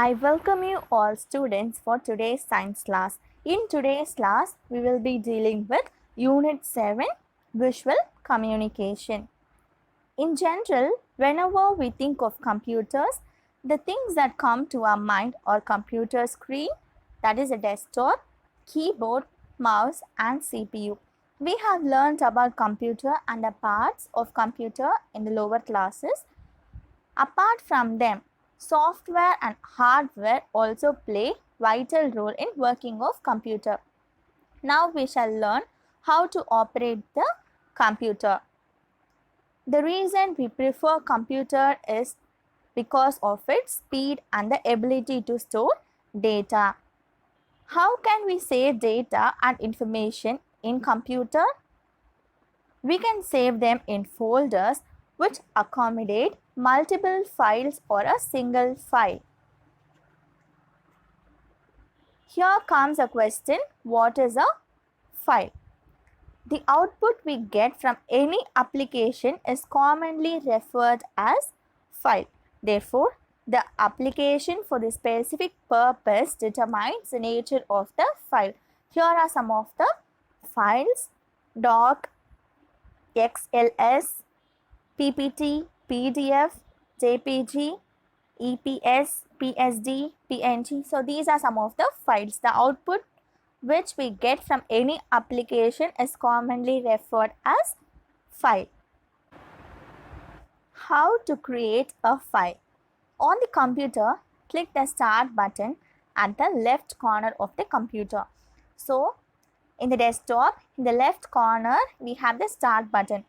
I welcome you all students for today's science class. In today's class, we will be dealing with Unit 7, Visual Communication. In general, whenever we think of computers, the things that come to our mind are computer screen, that is a desktop, keyboard, mouse and CPU. We have learnt about computer and the parts of computer in the lower classes. Apart from them, software and hardware also play vital role in working of computer. Now we shall learn how to operate the computer. The reason we prefer computer is because of its speed and the ability to store data. How can we save data and information in computer? We can save them in folders which accommodate multiple files or a single file. Here comes a question, what is a file? The output we get from any application is commonly referred as file. Therefore, the application for the specific purpose determines the nature of the file. Here are some of the files: doc, XLS, PPT, PDF, JPG, EPS, PSD, PNG. So these are some of the files. The output which we get from any application is commonly referred as file. How to create a file? On the computer, click the start button at the left corner of the computer. So in the desktop, in the left corner, we have the start button.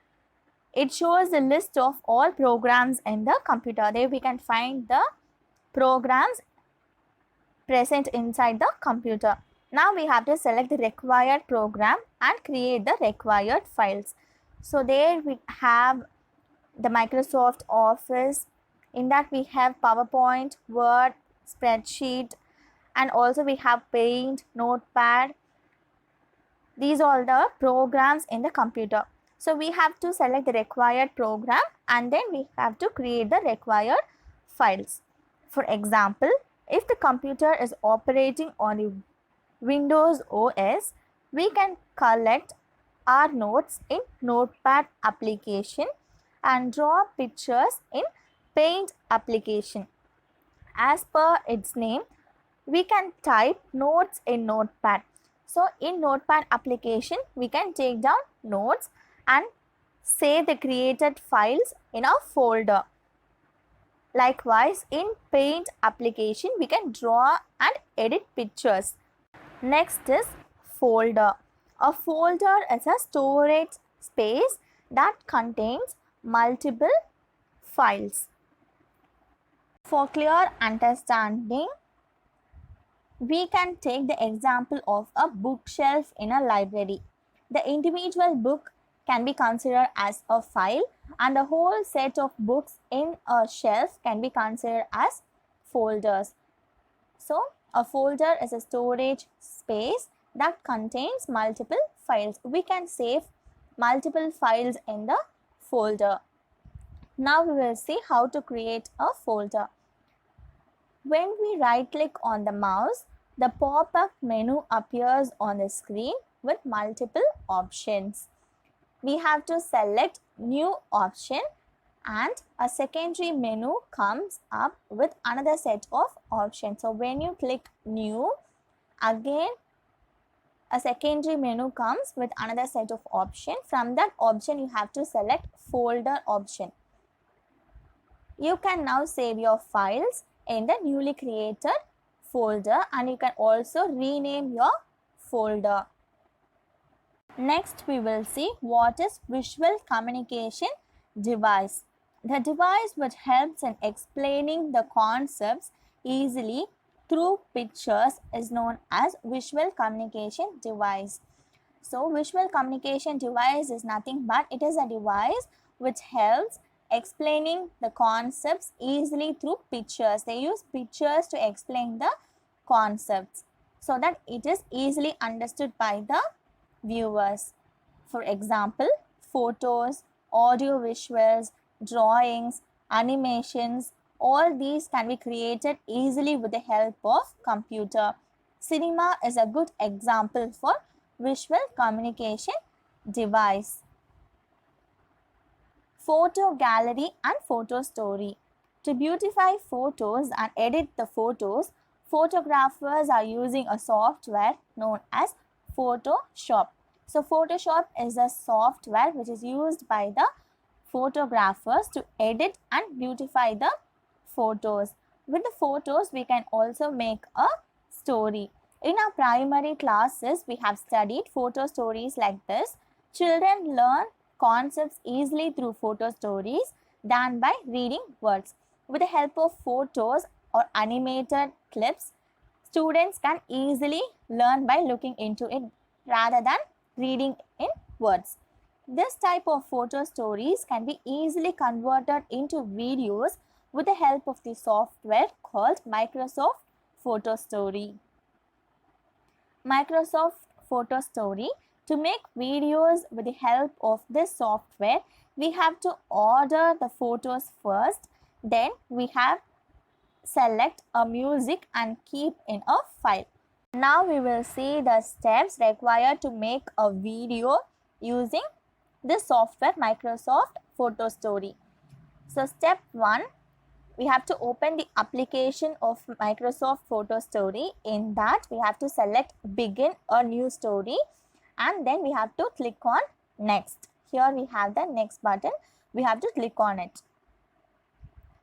It shows the list of all programs in the computer. There we can find the programs present inside the computer. Now we have to select the required program and create the required files. So there we have the Microsoft Office. In that we have PowerPoint, Word, spreadsheet, and also we have Paint, Notepad. These are all the programs in the computer. So we have to select the required program and then we have to create the required files. For example, if the computer is operating on the Windows OS, we can collect our notes in Notepad application and draw pictures in Paint application. As per its name, we can type notes in Notepad. So in Notepad application, we can take down notes and save the created files in a folder. Likewise, in Paint application, we can draw and edit pictures. Next is folder. A folder is a storage space that contains multiple files. For clear understanding, we can take the example of a bookshelf in a library. The individual book can be considered as a file and the whole set of books in a shelf can be considered as folders. So, a folder is a storage space that contains multiple files. We can save multiple files in the folder. Now we will see how to create a folder. When we right click on the mouse, the pop-up menu appears on the screen with multiple options. We have to select new option and a secondary menu comes up with another set of options. So when you click new, again a secondary menu comes with another set of options. From that option you have to select folder option. You can now save your files in the newly created folder and you can also rename your folder. Next, we will see what is visual communication device. The device which helps in explaining the concepts easily through pictures is known as visual communication device. So, visual communication device is nothing but it is a device which helps explaining the concepts easily through pictures. They use pictures to explain the concepts so that it is easily understood by the viewers. For example, photos, audio visuals, drawings, animations, All these can be created easily with the help of computer. Cinema is a good example for visual communication device. Photo gallery and photo story. To beautify photos and edit the photos, photographers are using a software known as Photoshop. So Photoshop is a software which is used by the photographers to edit and beautify the photos. With the photos, we can also make a story. In our primary classes, we have studied photo stories like this. Children learn concepts easily through photo stories than by reading words. With the help of photos or animated clips, students can easily learn by looking into it rather than reading in words. This type of photo stories can be easily converted into videos with the help of the software called Microsoft Photo Story. Microsoft Photo Story. To make videos with the help of this software, we have to order the photos first. Then we have select a music and keep in a file. Now we will see the steps required to make a video using this software Microsoft Photo Story. So step 1, we have to open the application of Microsoft Photo Story. In that, we have to select begin a new story and then we have to click on next. Here we have the next button. We have to click on it.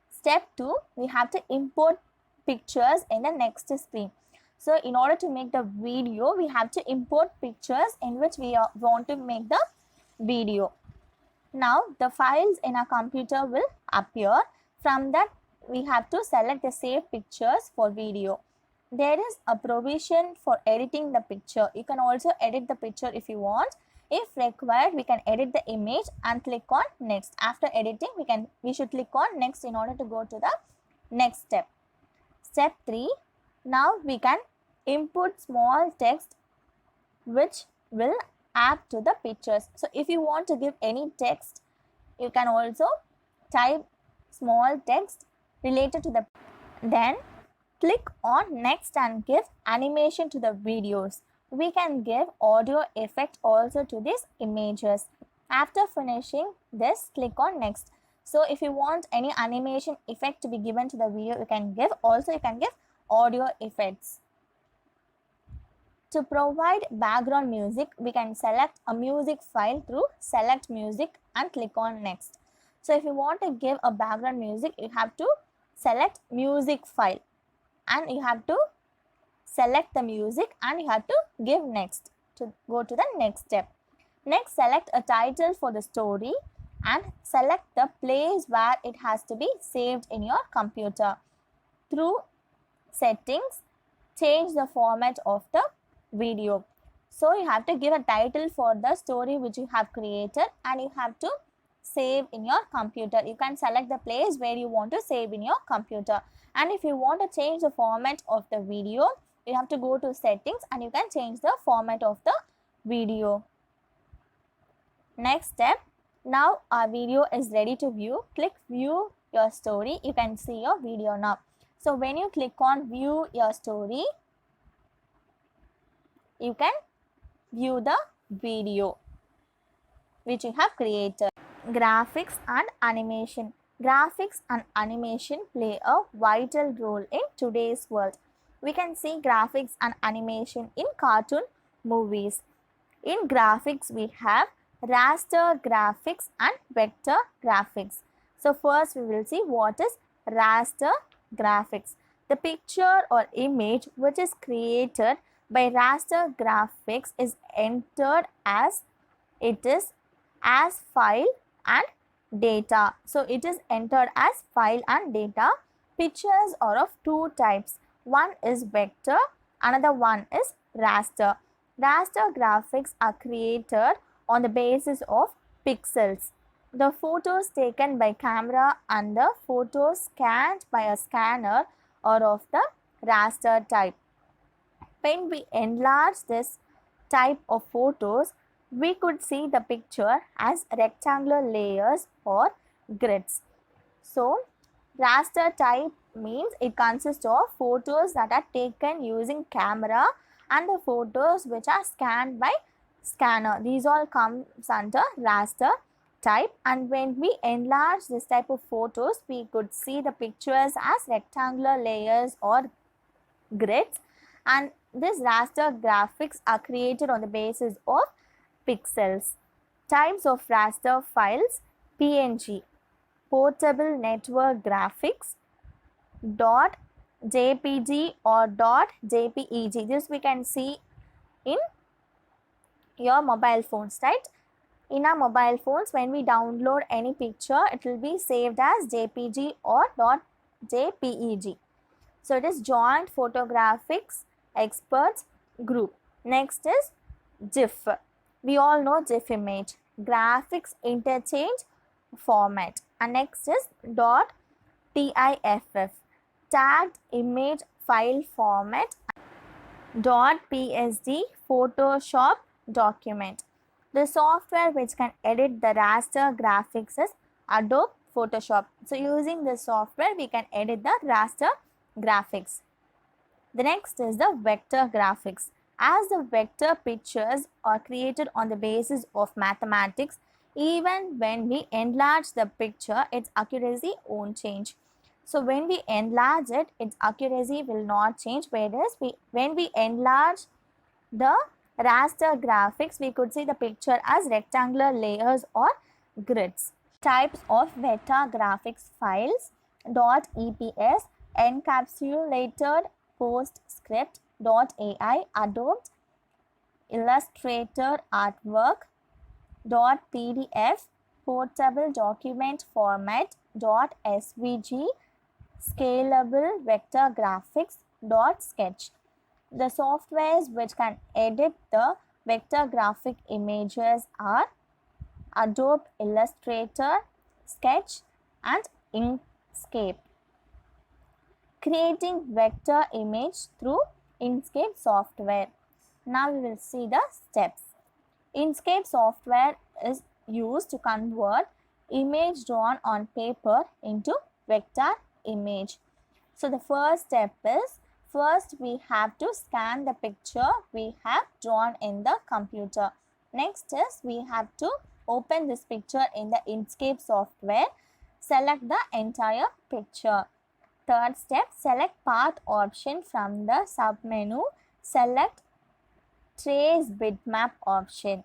Step 2, we have to import pictures in the next screen. So in order to make the video, we have to import pictures in which we want to make the video. Now the files in our computer will appear. From that, we have to select the save pictures for video. There is a provision for editing the picture. You can also edit the picture if you want. If required, we can edit the image and click on next. After editing, we should click on next in order to go to the next step. Step 3, now we can input small text which will add to the pictures. So if you want to give any text, you can also type small text related to the. Then click on next and give animation to the videos. We can give audio effect also to these images. After finishing this, click on next. So if you want any animation effect to be given to the video, you can give. Also, you can give audio effects. To provide background music, we can select a music file through select music and click on next. So if you want to give a background music, you have to select music file and you have to select the music and you have to give next to go to the next step. Next, select a title for the story and select the place where it has to be saved in your computer. Through settings, change the format of the video. So you have to give a title for the story which you have created and you have to save in your computer. You can select the place where you want to save in your computer. And if you want to change the format of the video, you have to go to settings and you can change the format of the video. Next step, now our video is ready to view. Click view your story. You can see your video now. So when you click on view your story, you can view the video which you have created. Graphics and animation. Graphics and animation play a vital role in today's world. We can see graphics and animation in cartoon movies. In graphics, we have raster graphics and vector graphics. So first we will see what is raster graphics. The picture or image which is created by raster graphics is entered as file and data. So it is entered as file and data. Pictures are of two types. One is vector, another one is raster. Raster graphics are created on the basis of pixels. The photos taken by camera and the photos scanned by a scanner are of the raster type. When we enlarge this type of photos, we could see the picture as rectangular layers or grids. So, Raster type means it consists of photos that are taken using camera and the photos which are scanned by scanner. These all comes under raster type, and when we enlarge this type of photos, we could see the pictures as rectangular layers or grids, and this raster graphics are created on the basis of pixels. Types of raster files: PNG, portable network graphics, dot jpg or dot jpeg. This we can see in your mobile phones, right? In our mobile phones, when we download any picture, it will be saved as jpg or dot jpeg. So it is Joint Photographics Experts Group. Next is GIF. We all know GIF image, graphics interchange format. And next is .tiff, tagged image file format. .psd, Photoshop document. The software which can edit the raster graphics is Adobe Photoshop. So using this software, we can edit the raster graphics. The next is the vector graphics. As the vector pictures are created on the basis of mathematics, even when we enlarge the picture, its accuracy won't change. So when we enlarge it, its accuracy will not change, whereas when we enlarge the raster graphics, we could see the picture as rectangular layers or grids. Types of vector graphics files: .eps, encapsulated PostScript, .ai, Adobe Illustrator artwork, .pdf, portable document format, .svg, scalable vector graphics, .sketch. The softwares which can edit the vector graphic images are Adobe Illustrator, Sketch and Inkscape. Creating vector image through Inkscape software. Now we will see the steps. Inkscape software is used to convert image drawn on paper into vector image. So the first step is, first we have to scan the picture we have drawn in the computer. Next is, we have to open this picture in the Inkscape software. Select the entire picture. Third step, select path option from the submenu. Select trace bitmap option.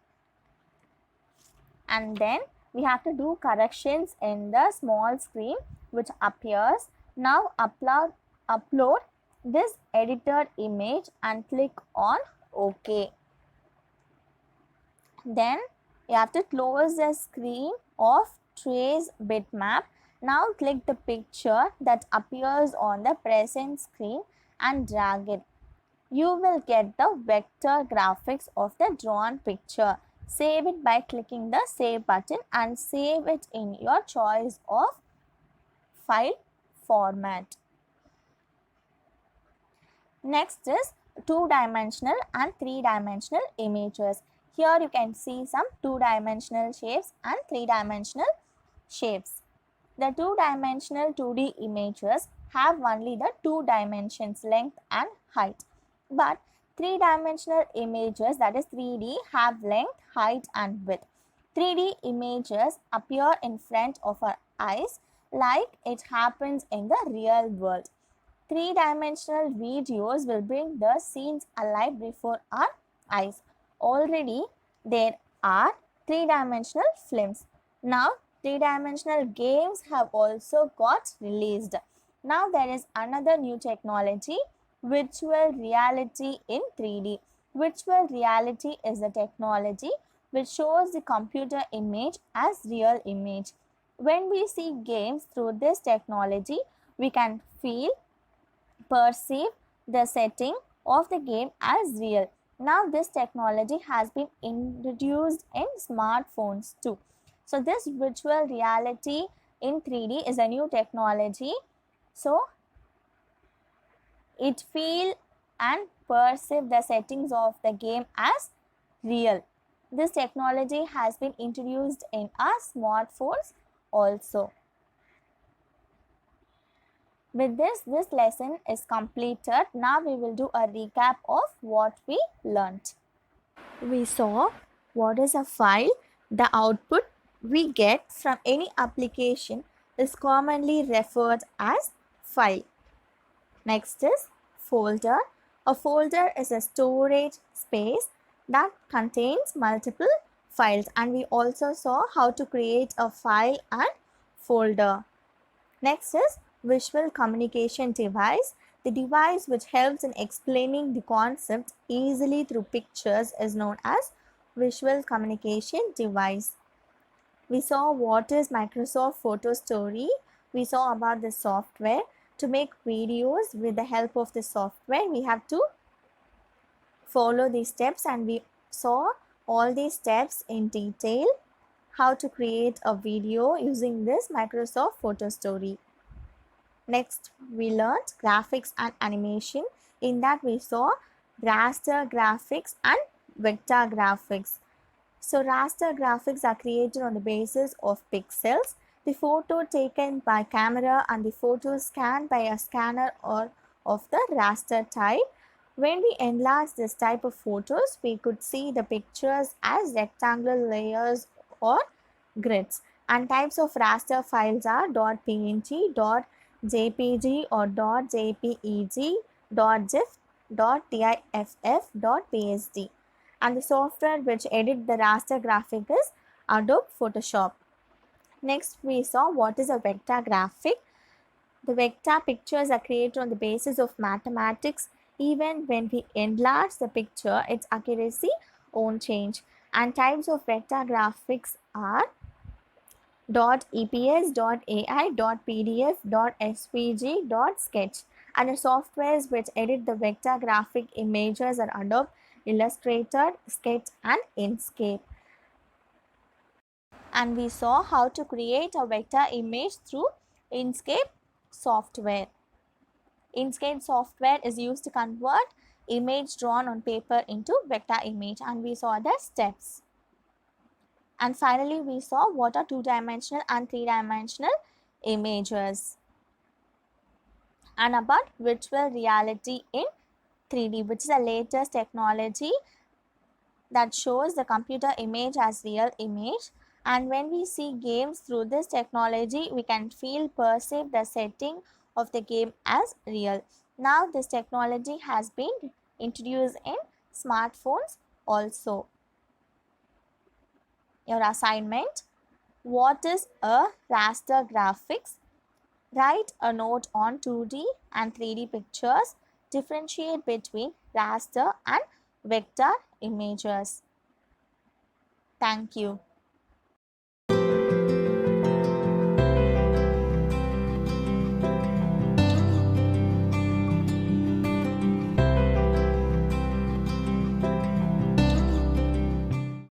And then we have to do corrections in the small screen which appears. Now upload this edited image and click on OK. Then you have to close the screen of trace bitmap. Now click the picture that appears on the present screen and drag it. You will get the vector graphics of the drawn picture. Save it by clicking the save button and save it in your choice of file format. Next is two-dimensional and three-dimensional images. Here you can see some two-dimensional shapes and three-dimensional shapes. The two-dimensional 2D images have only the two dimensions, length and height. But three-dimensional images, that is 3D, have length, height and width. 3D images appear in front of our eyes like it happens in the real world. Three-dimensional videos will bring the scenes alive before our eyes. Already there are three-dimensional films. Now three-dimensional games have also got released. Now there is another new technology, virtual reality in 3D. Virtual reality is the technology which shows the computer image as real image. When we see games through this technology, we can perceive the setting of the game as real. Now this technology has been introduced in smartphones too. So this virtual reality in 3D is a new technology. So it feel and perceive the settings of the game as real. This technology has been introduced in our smartphones also. With this lesson is completed. Now we will do a recap of what we learnt. We saw what is a file. The output we get from any application is commonly referred as file. Next is folder. A folder is a storage space that contains multiple files, and we also saw how to create a file and folder. Next is visual communication device. The device which helps in explaining the concept easily through pictures is known as visual communication device. We saw what is Microsoft Photo Story. We saw about the software. To make videos with the help of the software, we have to follow these steps, and we saw all these steps in detail, how to create a video using this Microsoft Photo Story. Next, we learned graphics and animation. In that, we saw raster graphics and vector graphics. So, raster graphics are created on the basis of pixels. The photo taken by camera and the photo scanned by a scanner or of the raster type. When we enlarge this type of photos, we could see the pictures as rectangular layers or grids. And types of raster files are .png, .jpg or .jpeg, .gif, .tiff, .psd. And the software which edit the raster graphic is Adobe Photoshop. Next, we saw what is a vector graphic. The vector pictures are created on the basis of mathematics. Even when we enlarge the picture, its accuracy won't change. And types of vector graphics are .eps, .ai, .pdf, .svg, .sketch. And the softwares which edit the vector graphic images are Adobe Illustrator, Sketch and Inkscape. And we saw how to create a vector image through Inkscape software. Inkscape software is used to convert image drawn on paper into vector image, and we saw the steps. And finally, we saw what are two-dimensional and three-dimensional images, and about virtual reality in 3D, which is the latest technology that shows the computer image as real image. And when we see games through this technology, we can perceive the setting of the game as real. Now this technology has been introduced in smartphones also. Your assignment: what is a raster graphics? Write a note on 2D and 3D pictures. Differentiate between raster and vector images. Thank you.